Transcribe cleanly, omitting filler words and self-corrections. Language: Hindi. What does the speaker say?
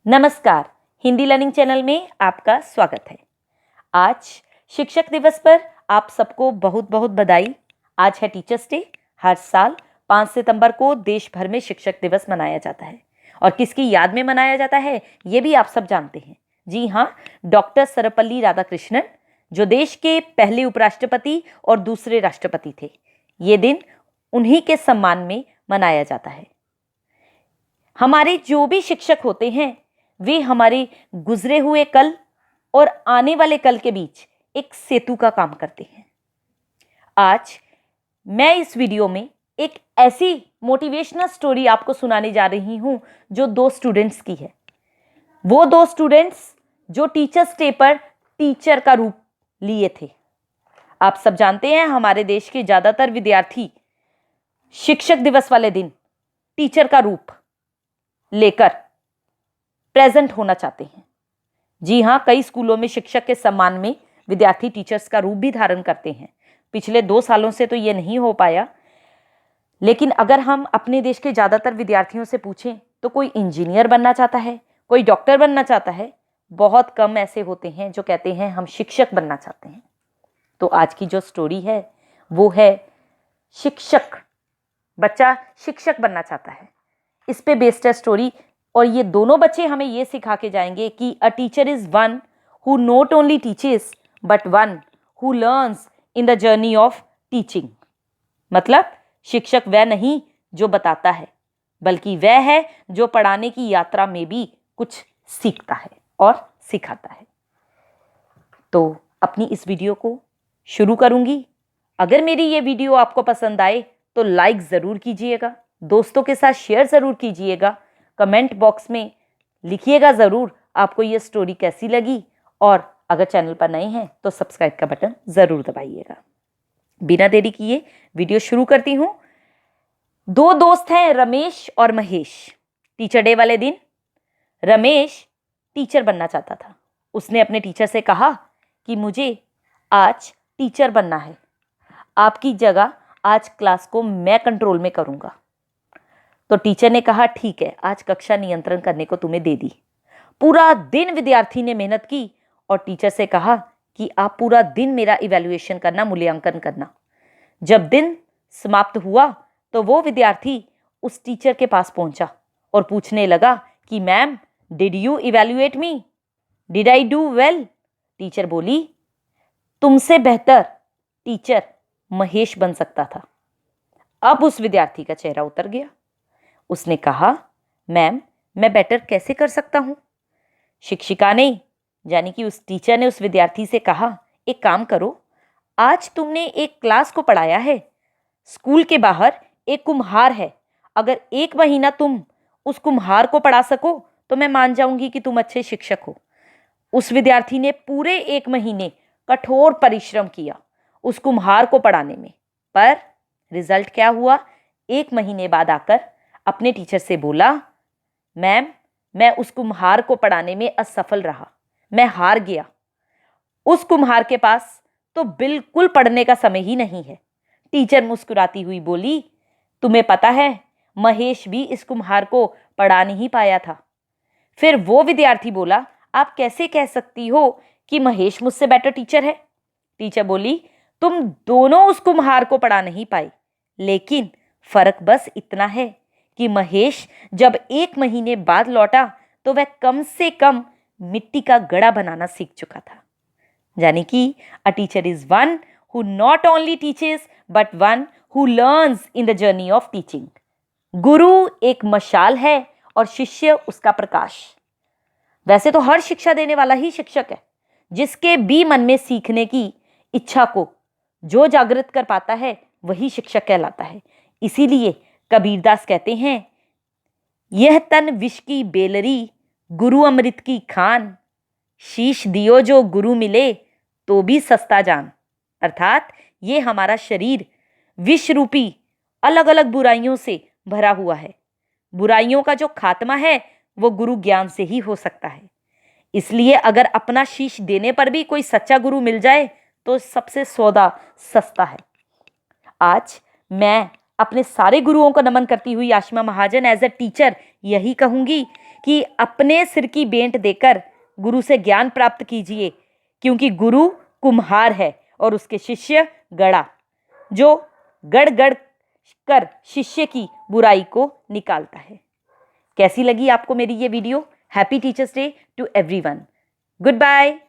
नमस्कार, हिंदी लर्निंग चैनल में आपका स्वागत है। आज शिक्षक दिवस पर आप सबको बहुत बहुत बधाई। आज है टीचर्स डे। हर साल 5 सितंबर को देश भर में शिक्षक दिवस मनाया जाता है और किसकी याद में मनाया जाता है ये भी आप सब जानते हैं। जी हाँ, डॉक्टर सर्वपल्ली राधाकृष्णन, जो देश के पहले उपराष्ट्रपति और दूसरे राष्ट्रपति थे। ये दिन उन्हीं के सम्मान में मनाया जाता है। हमारे जो भी शिक्षक होते हैं वे हमारे गुजरे हुए कल और आने वाले कल के बीच एक सेतु का काम करते हैं। आज मैं इस वीडियो में एक ऐसी मोटिवेशनल स्टोरी आपको सुनाने जा रही हूं जो 2 स्टूडेंट्स की है। वो 2 स्टूडेंट्स जो टीचर्स डे पर टीचर का रूप लिए थे। आप सब जानते हैं हमारे देश के ज्यादातर विद्यार्थी शिक्षक दिवस वाले दिन टीचर का रूप लेकर प्रेजेंट होना चाहते हैं। जी हाँ, कई स्कूलों में शिक्षक के सम्मान में विद्यार्थी टीचर्स का रूप भी धारण करते हैं। पिछले 2 सालों से तो ये नहीं हो पाया, लेकिन अगर हम अपने देश के ज़्यादातर विद्यार्थियों से पूछें तो कोई इंजीनियर बनना चाहता है, कोई डॉक्टर बनना चाहता है। बहुत कम ऐसे होते हैं जो कहते हैं हम शिक्षक बनना चाहते हैं। तो आज की जो स्टोरी है वो है शिक्षक, बच्चा शिक्षक बनना चाहता है। इस पे बेस्ड है स्टोरी। और ये दोनों बच्चे हमें ये सिखा के जाएंगे कि a teacher is one who not only teaches but one who learns in the journey of teaching. मतलब शिक्षक वह नहीं जो बताता है, बल्कि वह है जो पढ़ाने की यात्रा में भी कुछ सीखता है और सिखाता है। तो अपनी इस वीडियो को शुरू करूंगी। अगर मेरी ये वीडियो आपको पसंद आए तो लाइक ज़रूर कीजिएगा, दोस्तों के साथ शेयर ज़रूर कीजिएगा, कमेंट बॉक्स में लिखिएगा ज़रूर आपको ये स्टोरी कैसी लगी, और अगर चैनल पर नए हैं तो सब्सक्राइब का बटन ज़रूर दबाइएगा। बिना देरी किए वीडियो शुरू करती हूँ। 2 दोस्त हैं, रमेश और महेश। टीचर डे वाले दिन रमेश टीचर बनना चाहता था। उसने अपने टीचर से कहा कि मुझे आज टीचर बनना है, आपकी जगह आज क्लास को मैं कंट्रोल में करूँगा। तो टीचर ने कहा ठीक है, आज कक्षा नियंत्रण करने को तुम्हें दे दी। पूरा दिन विद्यार्थी ने मेहनत की और टीचर से कहा कि आप पूरा दिन मेरा इवैल्यूएशन करना, मूल्यांकन करना। जब दिन समाप्त हुआ तो वो विद्यार्थी उस टीचर के पास पहुंचा और पूछने लगा कि ma'am, did you evaluate me, did I do well? Teacher बोली, तुमसे बेहतर टीचर महेश बन सकता था। अब उस विद्यार्थी का चेहरा उतर गया। उसने कहा, मैम मैं बेटर कैसे कर सकता हूँ? शिक्षिका ने, यानी कि उस टीचर ने उस विद्यार्थी से कहा, एक काम करो, आज तुमने एक क्लास को पढ़ाया है, स्कूल के बाहर एक कुम्हार है, अगर 1 महीना तुम उस कुम्हार को पढ़ा सको तो मैं मान जाऊंगी कि तुम अच्छे शिक्षक हो। उस विद्यार्थी ने पूरे 1 महीने कठोर परिश्रम किया उस कुम्हार को पढ़ाने में, पर रिजल्ट क्या हुआ? 1 महीने बाद आकर अपने टीचर से बोला, मैम मैं उस कुम्हार को पढ़ाने में असफल रहा, मैं हार गया। उस कुम्हार के पास तो बिल्कुल पढ़ने का समय ही नहीं है। टीचर मुस्कुराती हुई बोली, तुम्हें पता है महेश भी इस कुम्हार को पढ़ा नहीं पाया था। फिर वो विद्यार्थी बोला, आप कैसे कह सकती हो कि महेश मुझसे बेटर टीचर है? टीचर बोली, तुम दोनों उस कुम्हार को पढ़ा नहीं पाए, लेकिन फर्क बस इतना है कि महेश जब 1 महीने बाद लौटा तो वह कम से कम मिट्टी का घड़ा बनाना सीख चुका था। यानी कि a teacher is one who not only teaches but one who learns in the journey of teaching. गुरु एक मशाल है और शिष्य उसका प्रकाश। वैसे तो हर शिक्षा देने वाला ही शिक्षक है। जिसके भी मन में सीखने की इच्छा को जो जागृत कर पाता है वही शिक्षक कहलाता है। इसीलिए कबीरदास कहते हैं, यह तन विष की बेलरी, गुरु अमृत की खान, शीश दियो जो गुरु मिले तो भी सस्ता जान। अर्थात ये हमारा शरीर विष रूपी अलग अलग बुराइयों से भरा हुआ है। बुराइयों का जो खात्मा है वो गुरु ज्ञान से ही हो सकता है। इसलिए अगर अपना शीश देने पर भी कोई सच्चा गुरु मिल जाए तो सबसे सौदा सस्ता है। आज मैं अपने सारे गुरुओं को नमन करती हुई आशिमा महाजन एज अ टीचर यही कहूंगी कि अपने सिर की भेंट देकर गुरु से ज्ञान प्राप्त कीजिए, क्योंकि गुरु कुम्हार है और उसके शिष्य गड़ा, जो गड़ गड़ कर शिष्य की बुराई को निकालता है। कैसी लगी आपको मेरी ये video? Happy teachers day to everyone. Good bye.